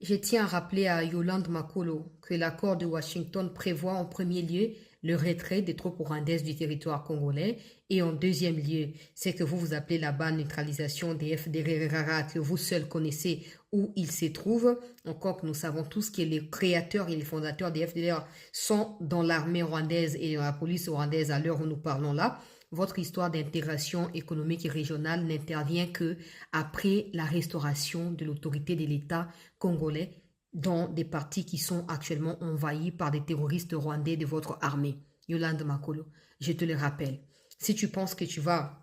Je tiens à rappeler à Yolande Makolo que l'accord de Washington prévoit en premier lieu le retrait des troupes rwandaises du territoire congolais et en deuxième lieu, c'est que vous appelez la neutralisation des FDLR que vous seuls connaissez où ils se trouvent. Encore que nous savons tous que les créateurs et les fondateurs des FDLR sont dans l'armée rwandaise et dans la police rwandaise à l'heure où nous parlons là. Votre histoire d'intégration économique et régionale n'intervient que après la restauration de l'autorité de l'État congolais dans des parties qui sont actuellement envahis par des terroristes rwandais de votre armée. Yolande Makolo, je te le rappelle. Si tu penses que tu vas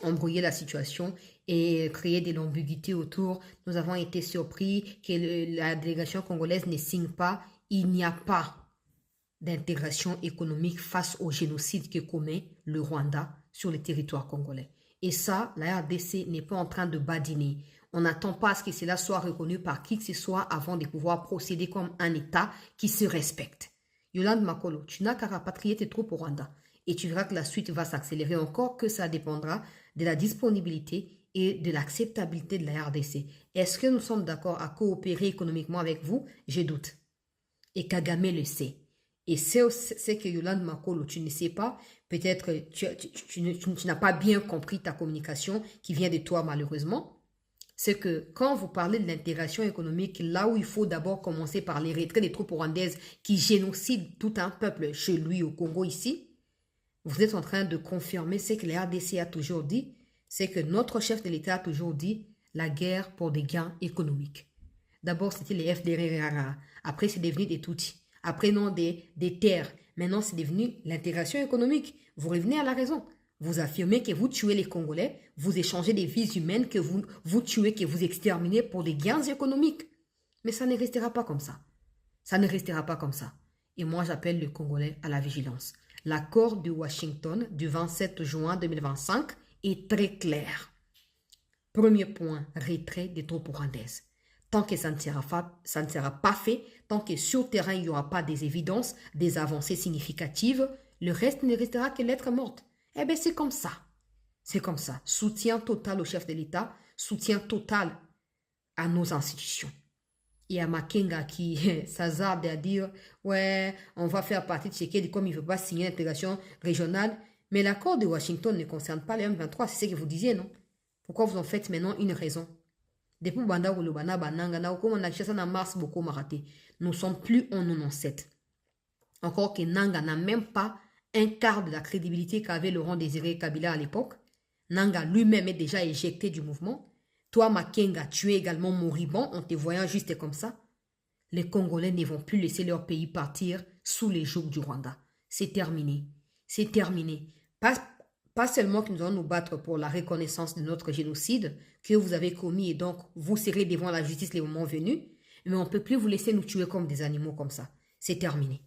embrouiller la situation et créer de l'ambiguïté autour, nous avons été surpris que la délégation congolaise ne signe pas. Il n'y a pas d'intégration économique face au génocide que commet le Rwanda sur le territoire congolais. Et ça, la RDC n'est pas en train de badiner. On n'attend pas à ce que cela soit reconnu par qui que ce soit avant de pouvoir procéder comme un État qui se respecte. Yolande Makolo, tu n'as qu'à rapatrier tes troupes au Rwanda et tu verras que la suite va s'accélérer encore, que ça dépendra de la disponibilité et de l'acceptabilité de la RDC. Est-ce que nous sommes d'accord à coopérer économiquement avec vous? Je doute. Et Kagame le sait. Et c'est que Yolande Makolo, tu ne sais pas, peut-être tu n'as pas bien compris ta communication qui vient de toi malheureusement. C'est que quand vous parlez de l'intégration économique, là où il faut d'abord commencer par les retraits des troupes rwandaises qui génocident tout un peuple chez lui au Congo ici, vous êtes en train de confirmer ce que la RDC a toujours dit, c'est que notre chef de l'État a toujours dit la guerre pour des gains économiques. D'abord, c'était les FDLR, après c'est devenu des Tutsis. Après, non, des terres. Maintenant, c'est devenu l'intégration économique. Vous revenez à la raison. Vous affirmez que vous tuez les Congolais, vous échangez des vies humaines, que vous tuez, que vous exterminez pour des gains économiques. Mais ça ne restera pas comme ça. Ça ne restera pas comme ça. Et moi, j'appelle le Congolais à la vigilance. L'accord de Washington du 27 juin 2025 est très clair. Premier point, retrait des troupes rwandaises. Tant que ça ne sera pas fait, tant que sur le terrain, il n'y aura pas des évidences, des avancées significatives, le reste ne restera que lettre morte. Eh bien, c'est comme ça. C'est comme ça. Soutien total au chef de l'État, soutien total à nos institutions. Et à Makenga qui s'hazarde à dire « Ouais, on va faire partie de Tshisekedi comme il ne veut pas signer l'intégration régionale. » Mais l'accord de Washington ne concerne pas les M23, c'est ce que vous disiez, non? Pourquoi vous en faites maintenant une raison? Depuis Banda Wolobana Bananga, na on a chassé na mars beaucoup maraté. Nous sommes plus en 97. Encore que Nanga n'a même pas un quart de la crédibilité qu'avait Laurent Désiré Kabila à l'époque. Nanga lui-même est déjà éjecté du mouvement. Toi, Makenga, tu es également moribond en te voyant juste comme ça. Les Congolais ne vont plus laisser leur pays partir sous les jougs du Rwanda. C'est terminé. C'est terminé. Pas seulement que nous allons nous battre pour la reconnaissance de notre génocide que vous avez commis et donc vous serez devant la justice les moments venus, mais on ne peut plus vous laisser nous tuer comme des animaux comme ça. C'est terminé.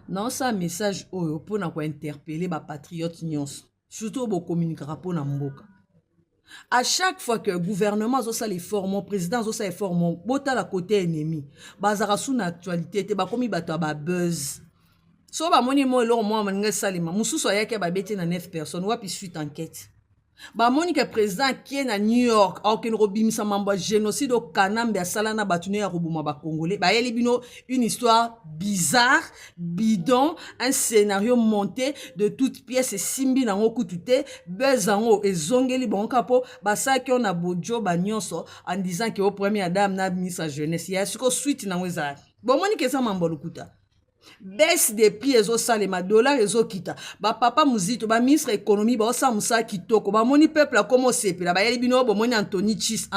Non, ça message oyo pour interpeller les patriotes nyons, surtout pour communiquer pour na mboka. À chaque fois que le gouvernement a ça les formes, le président a ça les formes, bota la côté ennemi, bazara sous l'actualité, te ba komi bato ba buzz. So ba moni mo lo mo manga salima, mususu ayake ba beti na 9 personnes, wapi suite enquête. Ba moni que président qui na New York, aucun robimisa mamba génocide au Kanambe à Salana batune ya robuma ba congolais, ba yeli bino une histoire bizarre, bidon, un scénario monté de toutes pièces simbi na ngoku tute, bezango et zongeli bon capo, ba sa ki on a bojo ba nyonso en disant que au premier dame na ministre jeunesse, ya suko suite na weza. Ba moni que ça mamba lukuta. Baisse des prix ezo salema dollar ezo kita ba papa muzito ba ministre économie ba osa musa kitoko ba moni peuple a komo sepela ba yeli bino bo moni Anthony Chis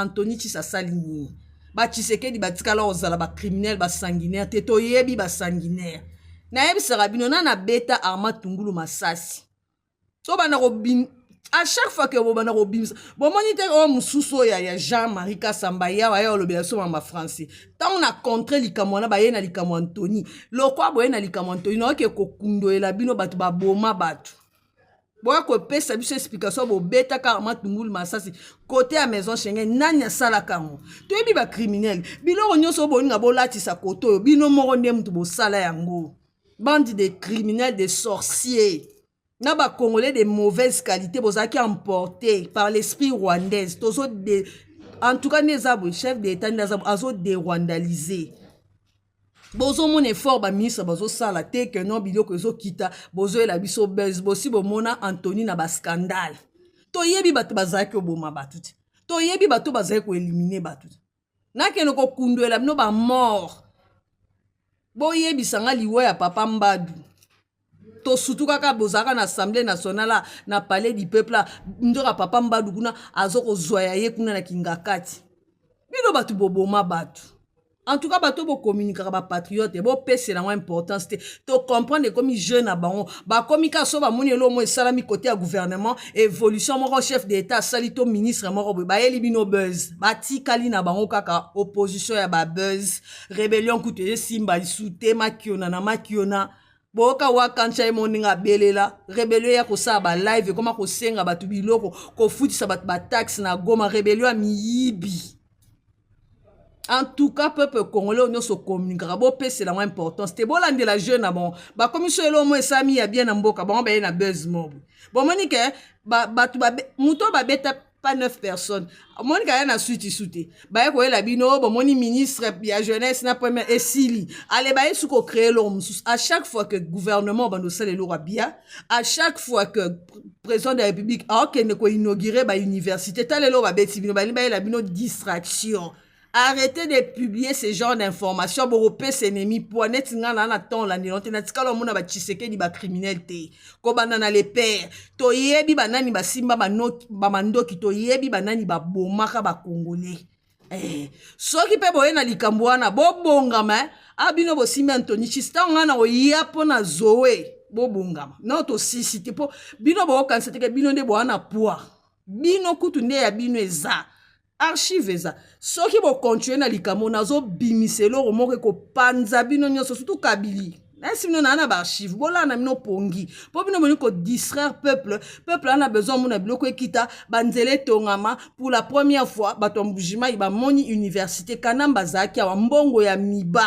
asalini ba Tshisekedi batika la ozala ba criminel ba sanguinaire teto yebi ba sanguinaire na yebi sera bino na beta arma tungulu masasi so ba na robin. À chaque fois que vous avez un bon moniteur au mususo ya Jean-Marie Kassamba ya wa ya l'obéissance en français. Tant on a contré likamona ba yena likamo Anthony. Lokwa bo yena likamo Anthony no ke kokundo ela bino batu ba boma batu. Boya ko pesa biso explication bo beta karma tungulu masasi côté à maison Schengen nanya sala kango. To yebi ba criminel. Bilo nyonso bo nga bo latisa koto bino moko ndem tu bo sala yango. Bande de criminels, de sorciers. na ba Congolais de mauvaise qualité bozaki emporté par l'esprit rwandais tozo de en tout cas nezabo chef d'état nezabo azo dérwandaliser bozo mon effort ba ministre bazo sala te que non biloko ezo kita bozo ela biso buzz bosi bomona Anthony na ba scandale to yebi bato bazaki oboma bato to yebi bato bazaki ko éliminer bato na keno ko kundwela bino ba mort bo yebi sanga liwa ya papa Mbadu to surtout kaka bozaka na assemblée nationale na palais du peuple ndoka papa Mbadu kuna azoko zoya ye kuna na kingakati bino bato boboma bato en tout cas bato bo communiquer ba patriote bo pese na importance te to comprendre comme jeune na bango ba komika so ba moni elo mo salami côté ya gouvernement évolution moko chef d'état salito ministre moko ba yeli bino buzz ba tikali na bango kaka opposition ya ba buzz rébellion kuté simba lisute makiona na makiona boka wakancha moninga belela rébellion ya ko sa ba live koma ko senga batu biloko ko futisa batu ba taxe na Goma rébellion ya miyibi. En tout cas, peuple congolais, on se communiquera. Bon, c'est la moins importante. C'était bon, l'un de la jeune, bon. Bah, comme je l'homme, ça mis à bien en boca. Bon, ben, il y a buzz mob. Bon, monique, mouton, bête, pas 9 personnes. Monique, il y a suite, souté. Bah, il y a la bino, bon, moni ministre, il y a jeunesse, n'a pas et Sili. Allez, bah, il faut créer l'homme. À chaque fois que le gouvernement, bah, nous sait les lois bien. À chaque fois que le président de la République, a inauguré, bah, université, t'as les lois, bah, bête, bah, il y a la bino distraction. Arrêtez de publier ce genre d'informations. Boropé ses ennemis pour net ngana na ton la nilonte na tikalo mona ba chiseke di ba criminalité. Ko banana les pères. To yebi banani ba simba ba mandoki to yebi banani ba bomaka ba congolais. Soki pe boye na likambo wana bo bongama abino bo simba Anthony Chista ngana o yapo na zoe bo bongama. Non to sisi te po bino bo kansete ke bino de bo ana poa. Bino kutu nde ya bino eza. Archive ça. Soki bo continuer na likamo nazo bimiselo romoke ko panza bino nyonso surtout Kabili. Ainsi nous na ba archive bola na mino pongi. Po bino moni ko distraire peuple a besoin mona biloko ekita banzele tongama pour la première fois batombujima iba moni université kanamba zaki wa mbongo ya miba.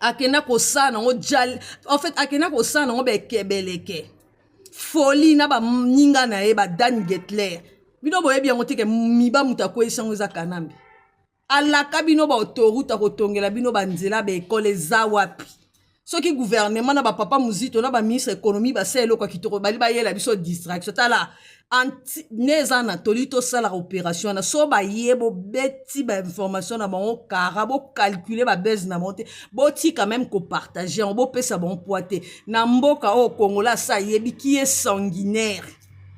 Akena ko sana ngo jal en fait akena ko sana ngo be kebeleke. Folie na ba ninga na e ba Dan Getler. Bino boye bien ngote ke miba mutako esango za kanambi alaka bino ba autoroute akotongela bino banzela ba école za wapi soki gouvernement na ba papa muzito na ba ministre économie ba selo kwa kitoko bali ba yela biso distraction tala anti neza na tolito sala opération na so ba yebo beti ba information na bango kara bo calculer ba base na monte bo ti quand même ko partager on bo pesa bon poité na mboka o Congola sa yebi qui est sanguinaire.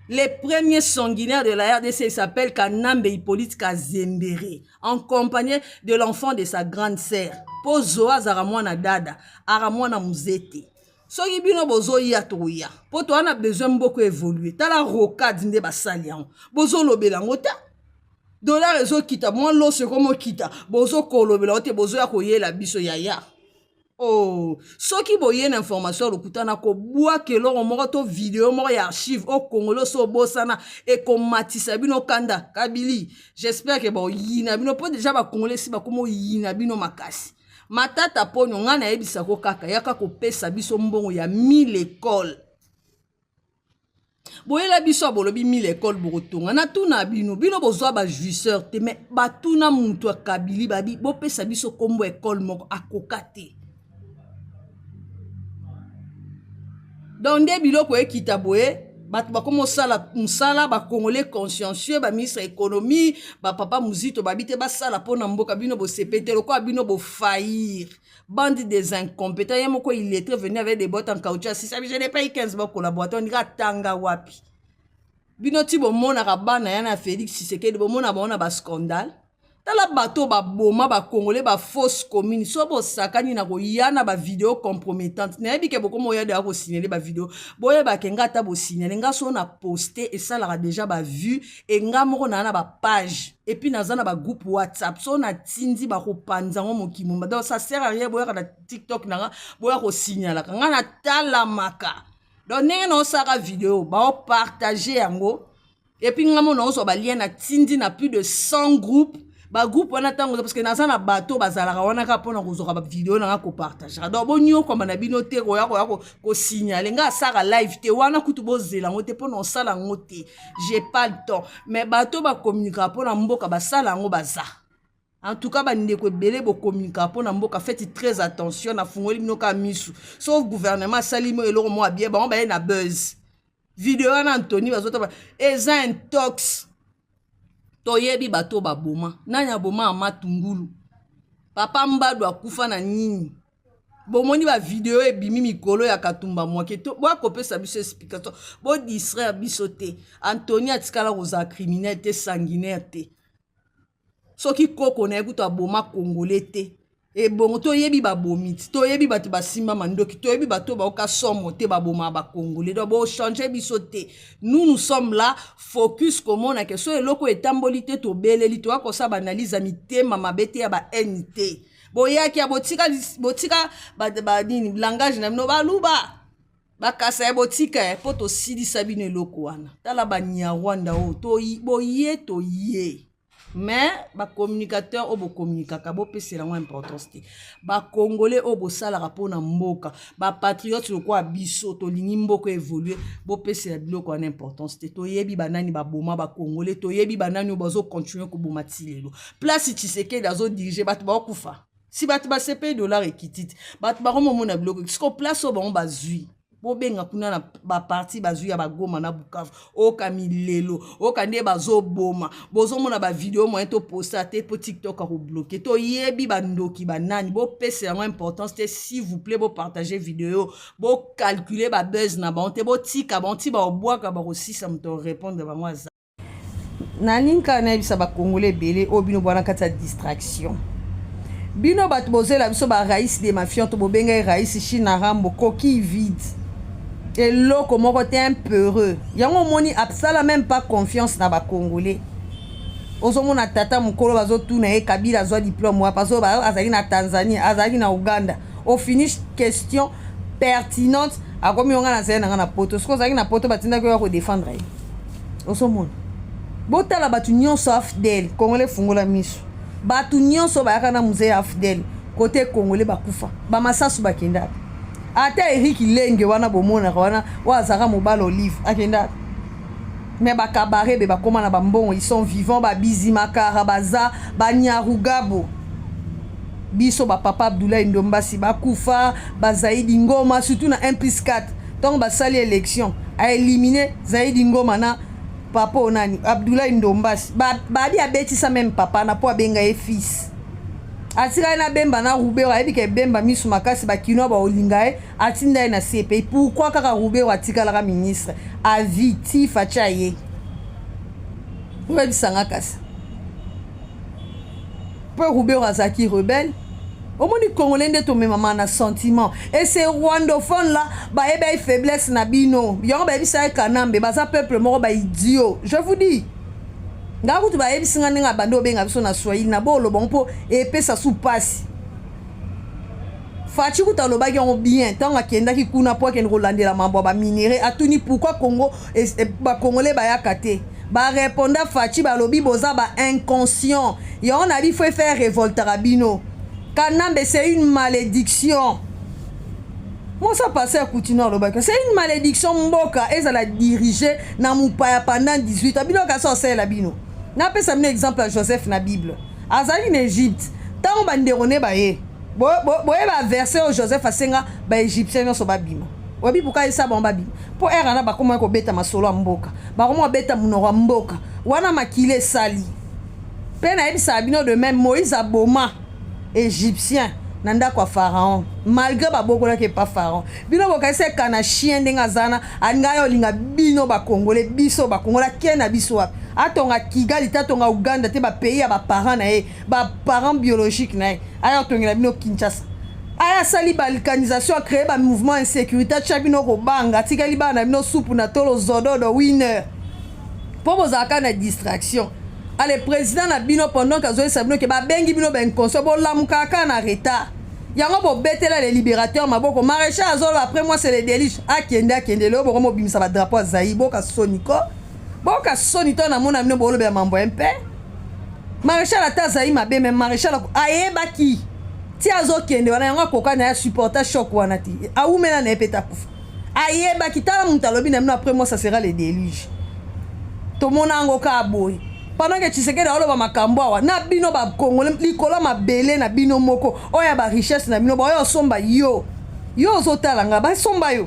Les premiers sanguinaires de la RDC s'appellent Kanambe Hippolyte Kazembere, en compagnie de l'enfant de sa grande sœur. Pozoa Zaramwana Dada, Aramwana Muzete. Soki bino bozo ya toya. Poto ana besoin beaucoup évoluer. Tala rocade nde basalian. Bozo lobela ngota. Dollar ezo kita, moi lo se komo kita. Bozo kolobela ote bozo ya koyela biso yaya. Oh, soki boye na information lokutana ko bua ke lo moko to vidéo moko ya archive au Congolo so bosana et komatisa bino kanda Kabili. J'espère que bo yina bino po déjà ba Congolais si ba komo yina bino makasi. Matata ponyo ngana yebisa ko kaka yaka ko pesa biso mbongo ya 1000 écoles. Boye la biso bolobi 1000 écoles borotonga na tuna bino bozwa ba juisseur te mais batuna muntu Kabili babi bo pesa biso kombo école moko akokate. Dans des biloko ekita boye bat ba komo sala musala ba congolais consciencieux ba ministre économie ba papa muzito ba bité ba sala pona mboka bino bo sepetelo ko bino bo faillir bande des incompétents yemoko il était venu avec des bottes en caoutchouc si ça je n'ai pas eu 15 ba collaborateur ndika tanga wapi bino ti bo mona ka bana yana Félix Tshisekedi bo mona ba ba scandale. Tala bato ba boma ba congolais ba fausse commune so bo sakani na ko yana ba vidéo compromettante na yebi ke boko moya de ko signaler ba vidéo boye ba kenga ta bo signaler nga so na poster et ça la déjà ba vu et nga moko na ba page et puis na ba groupe WhatsApp so na tindi ba ko panza ngo mokimomba donc ça sert à rien boya na TikTok na boya ko signaler nga na tala maka donc nenga no saka vidéo ba partager yango et puis nga mona so ba lien na tindi na plus de 100 groupes ba groupe wana tango parce que naza na bateau bazalaka wana ka pona kozoka ba vidéo na ko partager donc bo nyo kwa na bino te ko ya ko signaler nga saka live te wana kutu bozela ngote pona osala ngote j'ai pas le temps mais bateau ba communiquer pona mboka basala ngo baza. En tout cas, bande ko belé bo communiquer pour na mboka faites très attention na fungoli bino ka misu. Sauf gouvernement salimo eloko mo bien ba na buzz. Vidéo na Anthony bazota ba eza intox. Toyebi bato ba boma. Nanya boma amatungulu. Papa mbadu akufa na nini. Bomoni ba vidéo e bimi mikolo ya katumba mwake to bo akopesa biso explication. Bo distraire biso te. Anthony atikala koza criminel te sanguinaire te. Soki koko na ekuta boma congolais te e bongo to yebi ba bomiti to yebi batu basimba mandoki to yebi bato ba oka somo te ba boma ba congolais do bo changer biso te. Nous sommes là focus comment na que so eloko etamboli te to beleli to akosa ba analyse mitema mabete ya ba NT bo yaki ya botika ba nini langage na no ba luba bakasa ya botika po to sidi sabine eloko wana tala ba Nyarwanda o to boye to ye. Mais ba communicateur o bo communicaka bo pese la importance te ba congolais o bo sala rapona mboka ba patriote lo kwa biso to lingi mboko évoluer bo pese la biloko en importance te to yebi banani ba boma ba congolais to yebi banani o bazo continuer ko boma tilelo place Tshisekedi dazo diriger bat ba kufa si bat ba CP dollar ekititi bat ba romo mona biloko ko place o ba on bazui bobenga kuna na ba parti bazui ya bagoma na Bukavu oka milelo oka nde bazo boma bozo mona ba vidéo mo to poster te po TikTok a ko bloquer to yebi bandoki banani bo pese la importance te s'il vous plaît bo partager vidéo bo calculer ba buzz na ba te bo tika ba ti ba obwaka ba aussi ça me répondre ba moi ça na linka na bisa ba congolais belé obino bwana kata distraction bino bat bozela biso ba raïs de mafion to bobenga raïs china rambo coquille vide. Et l'autre moko te un peureux. Yango moni absala même pas confiance na ba congolais. Ozo mona tata mukolo bazo tuna e Kabila zo diplôme wa paso ba azali na Tanzanie, azali na Uganda. Au finish question pertinente akomi onga na zena na poto. Sko azali na poto batinda ko défendre. Ozo mona. Botala batu nyonso afdel, congolais fungola miso. Batu nyonso ba kana musée afdel, côté congolais bakufa. Ba masasu bakenda. Ata Eric Lenge wana bomona wana wazaka mobile olive akenda mais ba cabaret be ba koma na bambongo ils sont vivants ba bizimakara baza ba Nyarugabo biso ba papa Abdoulaye Ndombasi ba kufa ba Zaidi Ngoma surtout na 1+4 donc ba sali élection a éliminé Zaidi Ngoma na papa onani Abdoulaye Ndombasi ba di abeti sa même papa na po abenga e fils atika na bemba na Roubero ayebi ke bemba misu makasi ba kino ba olinga e atinda na CP pourquoi kaka Roubero atika la ministre aviti fachaye oyebi sanga kasi pour Roubero azaki rebelle au monde congolais nde to mema na sentiment et ces rwandophones là ba ebe faiblesse na bino yango ba bisa kanambe baza peuple moko ba idiot je vous dis ngaku tu ba yebisinga ninga bando benga biso na Swahili na bolo bon po epesa sous passe Fachi kuta lo bagi on bien tant akenda ki kuna po ken rolandela mambo ba minéré atuni pourquoi Congo ba congolais ba yakate ba répondre Fachi ba lobi boza ba inconscient et on a dit faut faire révolte rabino Kanambe c'est une malédiction. Moi ça passait à continuer le bac. C'est une malédiction mboka et ça la diriger na mupaya pendant 18 ans. Bino ka so c'est la bino. Na pe ça un exemple à Joseph na Bible. Azali en Égypte. Tant banderone ba ye. Bo ba verser au Joseph asenga ba égyptien so ba bima. Obi pourquoi ça bon ba bima. Po era na ba koma ko beta masolo mboka. Ba koma beta munoro mboka. Wana makile sali. Pe na ebisa bino de même Moïse aboma égyptien. Nanda kwa pharaon malgré baboko na ke pas pharaon bino bokaise kana chien ndenga zana angayo linga bino ba congolais biso ba kongola kena biso atonga Kigali tatonga Uganda te ba pays ya ba parents na e ba parents biologiques na e aya tongela bino Kinshasa aya sali balkanisation a créé ba mouvement insécurité chabino ko banga tikali bana bino soupe na tolo zododo winner pour vos aka na distraction. Allez, président na bino pendant que Zoé Sabino que ba bengi bino ben conseil bon lamuka na retard. Yango bo betela les libérateurs maboko maréchal azolo après moi c'est les délices akende lo bo mo bimisa ba drapeau Zaï boka soniko na mona bino bo lo be mambo MP. maréchal atazai mabe mais maréchal ayebaki ti azokende wana yango akoka na ya supporter choc wana ti aumela na epeta kufa ayebaki tala mutu alobi na mino après moi ça sera le déluge tomona yango ka boye pendant que Tshisekedi aloba makambo awa na bino ba Congolais likolo mabele na bino moko oya ba richesse na bino oyo somba yo ozotala nga ba somba yo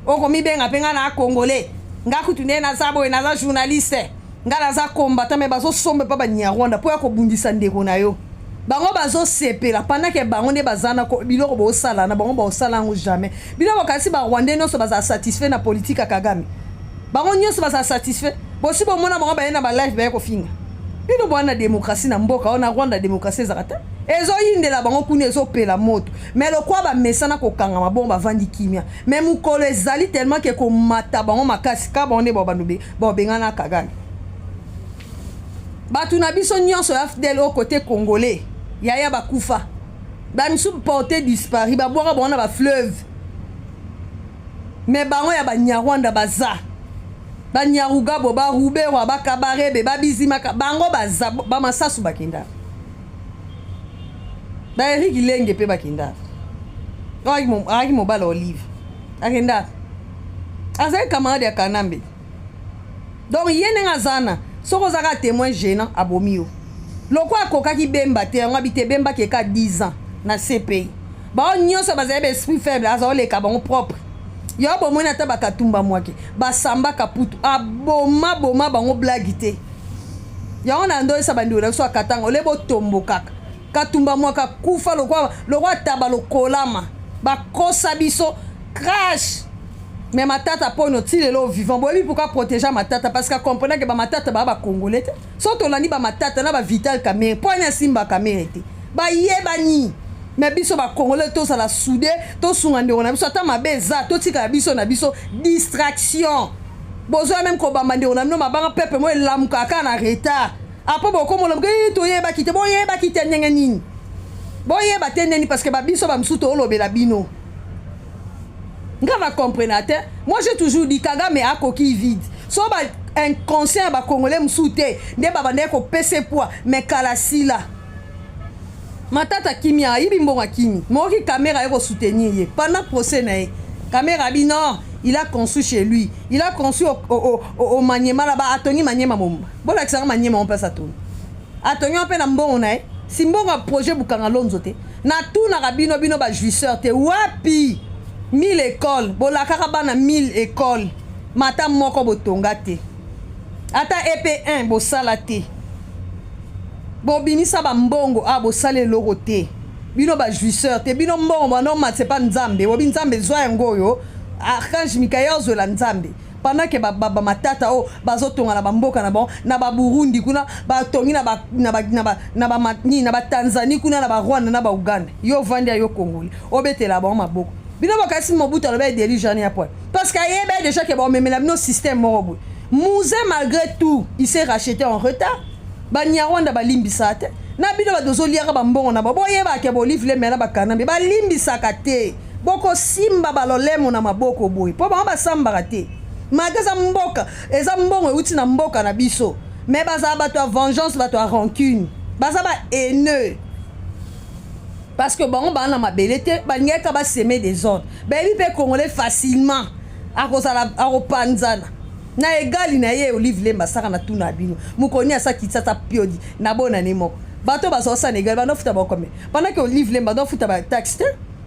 okomi benga penga na Congolais nga kutunde na zabo na za journaliste nga na za combattant mais bazo somba pa ba Nyarwanda po ya ko bundisa ndeko na yo bango bazo sepela pendant que bango ne bazana ko biloko bo sala na bango ba sala ngo jamais biloko kasi ba Rwandais no so baza satisfait na politique ya Kagame bango nyonso baza satisfait bosi bo mona bango ba na ba life ba ko finga bino bwana démocratie na mboka ona Rwanda démocratie zakata ezo yindela bango kuna ezo pela moto mais le quoi ba mesana ko kanga mabomba vandi kimia mais mukolo ezali tellement que ko mata bango makasi ka bonde bo bandobe bo bengana Kagame batu na biso nyonso ya fidèle au côté congolais yaya bakufa ba misu porté disparu ba boira bona ba fleuve mais bango ya ba Nyarwanda baza ba Nyarugabo ba Rubero ba Kabarebe ba Bizimaka bango baza ba masasu bakenda ba Eric Lenge pe bakenda aki mo bala Olive akenda azai camarade ya Kanambe donc yene ngazana soko zaka témoin gênant abomio loko akoka ki bemba te ngo bite bemba ke ka 10 ans na CPI ba nyonso bazebe esprit faible azo le ka bango propre yo bomona ta bakatumba mwake basamba kaputu aboma bango blagite yo na ndo esa bandi na so akatanga lebo tombo kaka katumba mwaka kufa loko ataba lokolama bakosa biso crash mais matata pono tilelo vivant boyebi pourquoi protéger matata parce que comprenez que ba matata ba congolais so to lani ba matata na ba vital camere ponya simba camere te ba yebani mais biso ba congolais to sala soudé to sungande on a biso ata mabeza to tika biso na biso distraction bozo même ko ba mande on a no mabanga pepe mo lamuka ka na retard après boko mo lamuka to yeba kite bo yeba kite nyenga nini bo yeba teneni parce que ba biso ba msuto olobela bino. Nga comprenate. Moi j'ai toujours dit Kagame a coquille vide. So ba inconscient ba congolais msoute nde ba bande ko pese poids mais kalasila. Matata kimia ibi mbonga kimi. Moki caméra eko soutenir ye. Pendant procès na ye. Caméra bi non, il a conçu chez lui. Il a conçu au Maniema là-bas Atoni Maniema momba. Bola kisanga Maniema on passe à tout. Atoni on pe na mbongo na ye. Si mbonga projet bukanga lonzo te. Na tout na rabino bino ba jouisseur te wapi. 1000 écoles, bolakaka bana 1000 écoles. Mata moko botonga te. Ata EP1 bosala te. Bobimisa ba mbongo bosale loro te. Bino ba jouisseur te. Bino mbongo bano matse pa nzambe. Bobi nzambe zwa ngoyo. Archange Michael zola nzambe. Pendant que ba matata bazotonga na bamboka na bon na ba Burundi kuna ba tongi na ba Tanzanie kuna na ba Rwanda na ba Uganda. Yo vandi yo Congolais. Obetela ba maboko. Bino bakasi Mobutu alobe dirigeant ya point parce que yeba déjà que bon mais nos système morobo Mouze malgré tout il s'est racheté en retard ba Nyarwanda ba limbisa te na bino ba dozo liaka ba mbongo na bo yeba ke bo livre mena ba kanambe ba limbisa ka te boko simba ba lolemo na maboko boy po ba samba te magaza mboka eza mbongo uti na mboka na biso mais baza ba to vengeance ba to rancune baza ba haineux. Parce que bon, on a ma belleté, on a semer des ordres. Ben, il peut congolais facilement à cause de la panzana. Na égal, na ye olive lemba saka na tuna bino. Mukoni asa kitsa piodi na bona nemo. Bato baso sa négal, ba no futa ba comme. Pendant que olive lemba do futa ba taxe.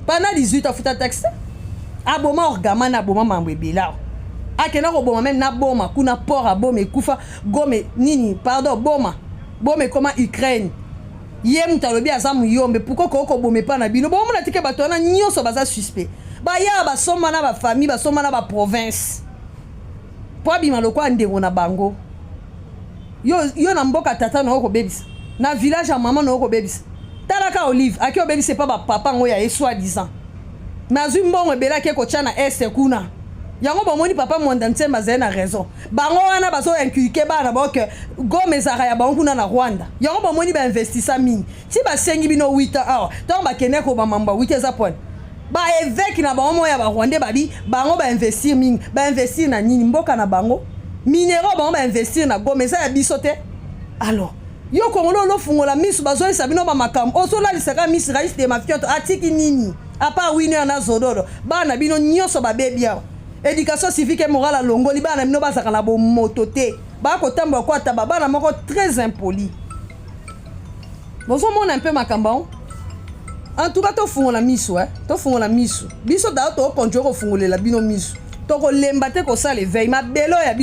Pendant 18 ans futa taxe. Aboma orgama na boma mambwe là. Akena ko boma même na boma kuna port a boma kufa gome nini pardon boma. Boma comme Ukraine. Yem talobi azamu yombe pourquoi ko bomé pa na bino bon mona tike bato na nyonso baza suspect ba ya ba soma na ba famille ba soma na ba province po bima lokwa ndeko na bango yo na mboka tata na ko bebisa na village ya maman na ko bebisa talaka Olive aki obebisa pa ba papa ngoya e soi-disant na zumbongo bela ke ko chana este kuna yango bomoni papa monda ntemba zena raison bango wana bazo inculquer bana ba que gome zara ya bango kuna na Rwanda yango bomoni ba investissa mingi si ba sengi bino 8 ans donc ba kene ko ba mamba 8 ans point ba évêque na bango ya ba Rwanda babi bango ba investir mingi ba investir na nini mboka na bango minéraux bango ba investir na gome za ya biso te alors yo kongolo lo fungola misu bazo sabino ba makam oso la lisaka misu raïs de mafioto atiki nini apa winner na zodoro bana bino nyoso ba bebia éducation civique et morale longoli bana bino basaka na bo mototé ba ko tamba ko taba bana moko très impoli bozo mona un peu makamba en tout cas to fungola misu to fungola misu biso da to konjo ko fungolela bino misu to ko lemba te ko sala veille ma belo ya